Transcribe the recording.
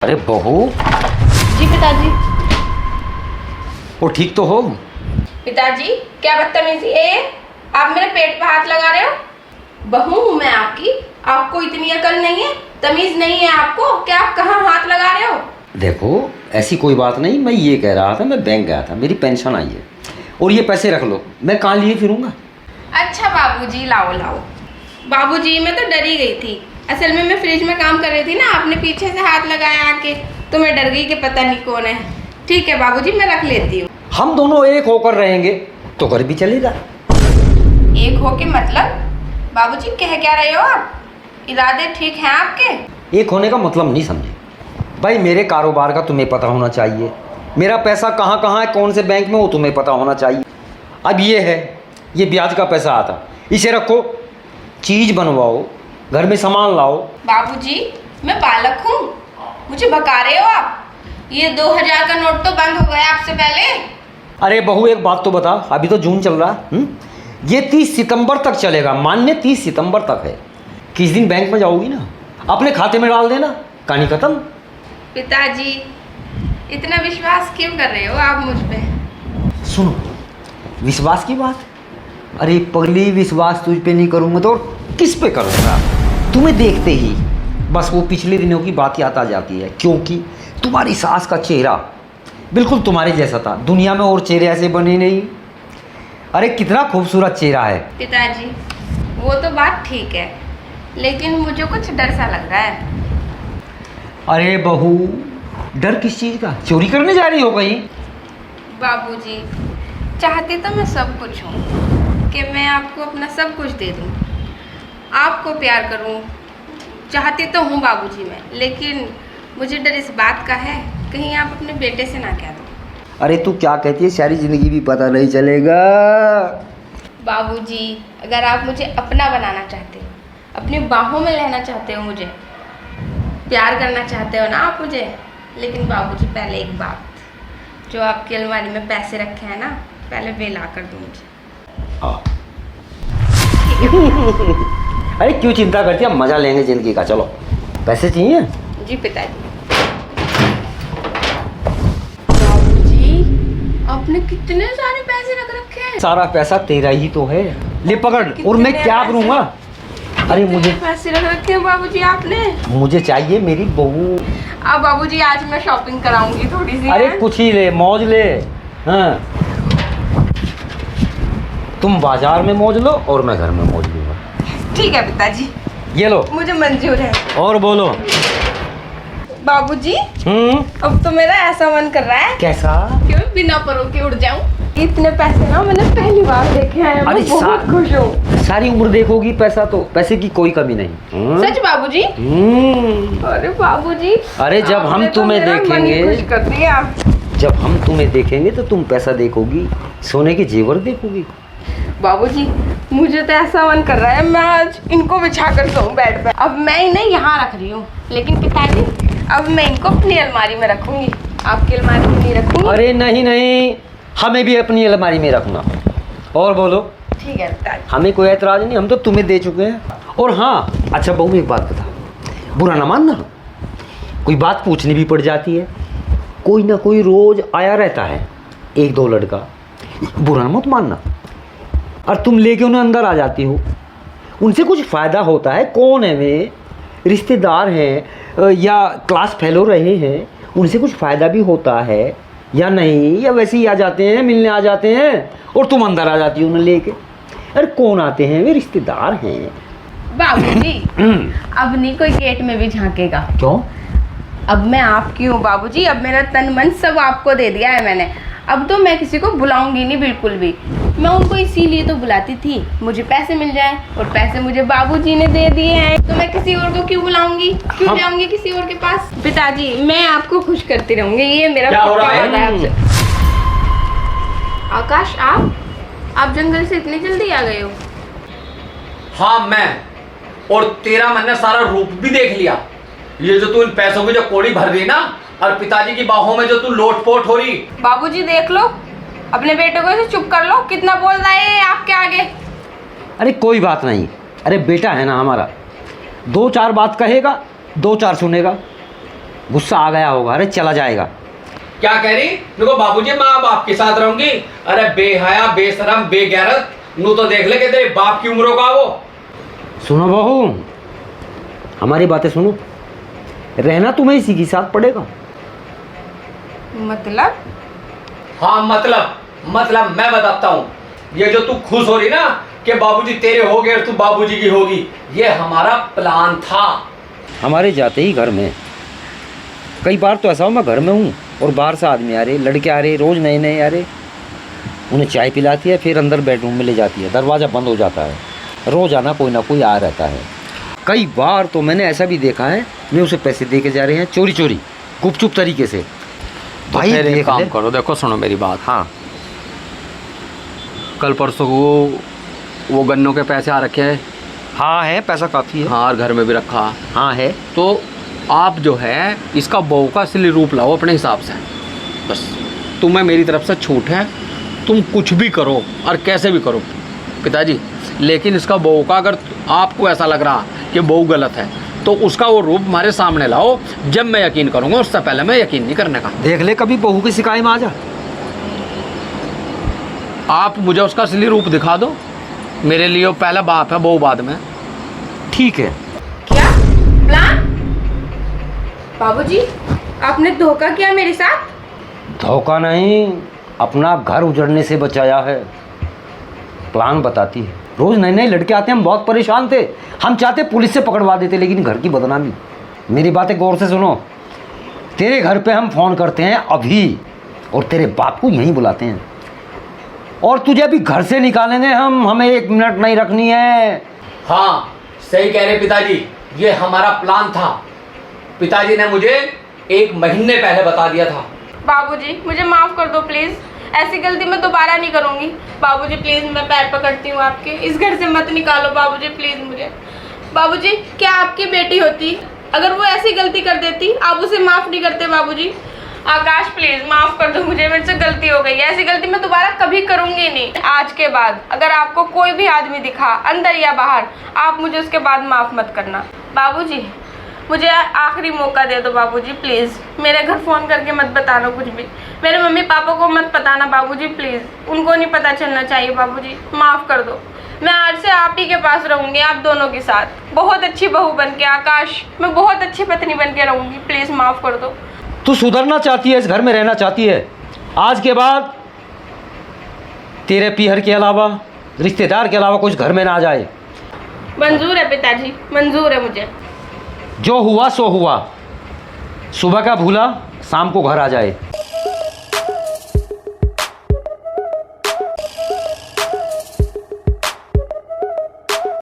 अरे बहू, जी पिताजी। वो ठीक तो हो? पिताजी क्या बदतमीजी है ये? आप मेरे पेट पे हाथ लगा रहे हो? बहू हूँ मैं आपकी, आपको इतनी अकल नहीं है, तमीज नहीं है आपको कि आप कहाँ हाथ लगा रहे हो? देखो ऐसी कोई बात नहीं, मैं ये कह रहा था, मैं बैंक गया था, मेरी पेंशन आई है और ये पैसे रख लो, मैं कहाँ लिए फिरूंगा। अच्छा बाबूजी, लाओ लाओ। बाबूजी मैं तो डरी गई थी, असल में मैं फ्रिज में काम कर रही थी ना, आपने पीछे से हाथ लगाया आके तो मैं डर गई कि पता नहीं कौन है। ठीक है बाबूजी, मैं रख लेती हूँ। हम दोनों एक होकर रहेंगे तो घर भी चलेगा। एक हो के मतलब? बाबूजी कह क्या रहे हो आप? इरादे ठीक हैं आपके? एक होने का मतलब नहीं समझे भाई, मेरे कारोबार का तुम्हें पता होना चाहिए, मेरा पैसा कहाँ कहाँ है, कौन से बैंक में, वो तुम्हें पता होना चाहिए। अब ये है, ये ब्याज का पैसा आता, इसे रखो, चीज़ बनवाओ, घर में सामान लाओ। बाबूजी मैं बालक हूँ, मुझे भगा रहे हो आप? ये 2000 का नोट तो बंद हो गया आपसे पहले। अरे बहू एक बात तो बता, अभी तो जून चल रहा है, ये 30 सितंबर तक चलेगा, मान्य 30 सितंबर तक है। किस दिन बैंक में जाओगी ना, अपने खाते में डाल देना, कहानी खत्म। पिताजी इतना विश्वास क्यों कर रहे हो आप मुझ पे? सुनो, विश्वास की बात, अरे पगली विश्वास तुझ पे नहीं करूँगा तो किस पे करूँगा? तुम्हें देखते ही बस वो पिछले दिनों की बात याद आ जाती है, क्योंकि तुम्हारी सास का चेहरा बिल्कुल तुम्हारे जैसा था, दुनिया में और चेहरे ऐसे बने नहीं। अरे कितना खूबसूरत चेहरा है। पिताजी वो तो बात ठीक है, लेकिन मुझे कुछ डर सा लग रहा है। अरे बहू, डर किस चीज़ का? चोरी करने जा रही हो कहीं? बाबूजी चाहती तो मैं सब कुछ हूँ कि मैं आपको अपना सब कुछ दे दूँ, आपको प्यार करूँ, चाहती तो हूँ बाबूजी मैं, लेकिन मुझे डर इस बात का है कहीं आप अपने बेटे से ना कह दो। अरे तू क्या कहती है, सारी ज़िंदगी भी पता नहीं चलेगा। बाबूजी अगर आप मुझे अपना बनाना चाहते हो, अपनी बाहों में लेना चाहते हो, मुझे प्यार करना चाहते हो ना आप मुझे, लेकिन बाबूजी पहले एक बात, जो आपकी अलमारी में पैसे रखे हैं ना, पहले वे ला कर दो मुझे। अरे क्यों चिंता करती है, मजा लेंगे जिंदगी का, चलो। पैसे चाहिए? जी पिताजी। बाबूजी आपने कितने सारे पैसे रख रखे हैं? सारा पैसा तेरा ही तो है, ले पकड़। और मैं क्या करूँगा? अरे मुझे पैसे रख रखे हैं बाबूजी आपने? मुझे चाहिए मेरी बहू। अब बाबूजी आज मैं शॉपिंग कराऊंगी थोड़ी सी। अरे कुछ ही ले, मौज ले। हाँ, तुम बाजार में मौज लो और मैं घर में मौज लूंगा। ठीक है पिताजी, ये लो। मुझे मंजूर है। और बोलो। बाबूजी अब तो मेरा ऐसा मन कर रहा है कैसा? कि मैं बिना परों के उड़ जाऊं। इतने पैसे ना मैंने पहली बार देखे हैं, मैं बहुत खुश हूँ। सारी उम्र देखोगी पैसा, तो पैसे की कोई कमी नहीं। सच बाबूजी? अरे बाबूजी, अरे जब हम तुम्हें देखेंगे, खुश कर दिया। जब हम तुम्हें देखेंगे तो तुम पैसा देखोगी, सोने के जेवर देखोगी। बाबूजी मुझे तो ऐसा मन कर रहा है मैं आज इनको बिछा कर सोऊं बेड पे। अब मैं इन्हें यहाँ रख रही हूँ, लेकिन पिताजी अब मैं इनको अपनी अलमारी में रखूंगी, आपकी अलमारी में नहीं रखूंगी। अरे नहीं नहीं, हमें भी अपनी अलमारी में रखना। और बोलो। ठीक है पिताजी। हमें कोई एतराज नहीं, हम तो तुम्हें दे चुके हैं। और हाँ, अच्छा बहू एक बात बता, बुरा ना मानना, कोई बात पूछनी भी पड़ जाती है, कोई ना कोई रोज आया रहता है, एक दो लड़का, बुरा मत मानना। और तुम लेके उन्हें अंदर आ जाती हो, उनसे कुछ फ़ायदा होता है, कौन है वे, रिश्तेदार हैं या क्लास फेलो रहे हैं, उनसे कुछ फ़ायदा भी होता है या नहीं, या वैसे ही आ जाते हैं, मिलने आ जाते हैं और तुम अंदर आ जाती हो उन्हें लेके। अरे कौन आते हैं, वे रिश्तेदार हैं। बाबूजी अब नहीं कोई गेट में भी झांकेगा। क्यों? अब मैं आपकी हूँ बाबूजी, अब मेरा तन मन सब आपको दे दिया है मैंने। अब तो मैं किसी को बुलाऊंगी नहीं बिल्कुल भी, मैं उनको इसीलिए तो बुलाती थी मुझे पैसे मिल जाएं, और पैसे मुझे बाबूजी ने दे दिए हैं, तो मैं किसी और को क्यों बुलाऊंगी, क्यों जाऊंगी किसी और के पास? पिताजी मैं आपको खुश करती रहूंगी, ये मेरा क्या हो रहा है? वादा आपसे। आकाश आप जंगल से इतनी जल्दी आ गए हो? हाँ मैं, और तेरा मैंने सारा रूप भी देख लिया। ये जो तू इन पैसों की जो कोड़ी भर रही ना, और पिताजी की बाहों में जो तू लोटपोट हो रही। बाबूजी देख लो, अपने बेटे को ऐसे चुप कर लो, कितना बोल रहा है ये आपके आगे। अरे कोई बात नहीं, अरे बेटा है ना हमारा, दो चार बात कहेगा, दो चार सुनेगा। गुस्सा आ गया होगा, अरे चला जाएगा। क्या कह रही? देखो बाबूजी मैं अब आपके साथ रहूंगी। अरे बेहया बेशरम बेगैरत, नू तो देख ले कि तेरे बाप की उम्र का वो। सुनो बहू, हमारी बातें सुनो, रहना तुम्हें इसी के साथ पड़ेगा। मतलब? हाँ मतलब मैं बताता हूँ। ये जो तू खुश हो रही ना कि बाबूजी तेरे हो गए और तू बाबूजी की होगी, ये हमारा प्लान था। हमारे जाते ही घर में कई बार तो ऐसा हो मैं घर में हूँ और बाहर से आदमी आ रहे, लड़के आ रहे, रोज़ नए नए आ रहे, उन्हें चाय पिलाती है, फिर अंदर बेडरूम में ले जाती है, दरवाज़ा बंद हो जाता है, रोज़ाना कोई ना कोई आ रहता है। कई बार तो मैंने ऐसा भी देखा है, मैं उसे पैसे दे के जा रहे हैं चोरी चोरी गुपचुप तरीके से। तो भाई फिर एक देख काम ले। करो, देखो सुनो मेरी बात। हाँ, कल परसों वो गन्नों के पैसे आ रखे हैं। हाँ है, पैसा काफ़ी है। हाँ, और घर में भी रखा। हाँ है। तो आप जो है इसका बहू का असली रूप लाओ अपने हिसाब से। बस तुम्हें मेरी तरफ से छूट है, तुम कुछ भी करो और कैसे भी करो पिताजी, लेकिन इसका बहू का अगर आपको ऐसा लग रहा कि बहू गलत है तो उसका वो रूप हमारे सामने लाओ, जब मैं यकीन करूँगा, उससे पहले मैं यकीन नहीं करने का। देख ले कभी बहू की शिकायत में आ जा। आप मुझे उसका असली रूप दिखा दो, मेरे लिए वो पहला बाप है, बहू बाद में। ठीक है। क्या प्लान? बाबूजी आपने धोखा किया मेरे साथ? धोखा नहीं, अपना घर उजड़ने से बचाया है। प्लान बताती है, रोज़ नए नए लड़के आते हैं, हम बहुत परेशान थे, हम चाहते पुलिस से पकड़वा देते, लेकिन घर की बदनामी। मेरी बातें गौर से सुनो, तेरे घर पे हम फ़ोन करते हैं अभी और तेरे बाप को यहीं बुलाते हैं और तुझे अभी घर से निकालेंगे हम, हमें 1 मिनट नहीं रखनी है। हाँ सही कह रहे पिताजी, ये हमारा प्लान था। पिताजी ने मुझे 1 महीने पहले बता दिया था। बाबूजी मुझे माफ कर दो प्लीज, ऐसी गलती मैं दोबारा नहीं करूंगी। बाबूजी प्लीज मैं पैर पकड़ती हूँ आपके, इस घर से मत निकालो बाबूजी प्लीज मुझे। बाबूजी क्या आपकी बेटी होती, अगर वो ऐसी गलती कर देती आप उसे माफ नहीं करते बाबूजी? आकाश प्लीज माफ कर दो मुझे, मेरे से गलती हो गई, ऐसी गलती मैं दोबारा कभी करूंगी नहीं। आज के बाद अगर आपको कोई भी आदमी दिखा अंदर या बाहर, आप मुझे उसके बाद माफ मत करना। बाबूजी मुझे आखिरी मौका दे दो बाबूजी प्लीज़, मेरे घर फ़ोन करके मत बताना कुछ भी, मेरे मम्मी पापा को मत बताना बाबूजी प्लीज़, उनको नहीं पता चलना चाहिए बाबूजी, माफ़ कर दो। मैं आज से आप ही के पास रहूँगी, आप दोनों के साथ, बहुत अच्छी बहू बन के। आकाश मैं बहुत अच्छी पत्नी बन के रहूँगी, प्लीज़ माफ़ कर दो। तू सुधरना चाहती है, इस घर में रहना चाहती है, आज के बाद तेरे पीहर के अलावा, रिश्तेदार के अलावा कुछ घर में ना आ जाए। मंजूर है पिताजी, मंजूर है मुझे। जो हुआ सो हुआ, सुबह का भूला शाम को घर आ जाए।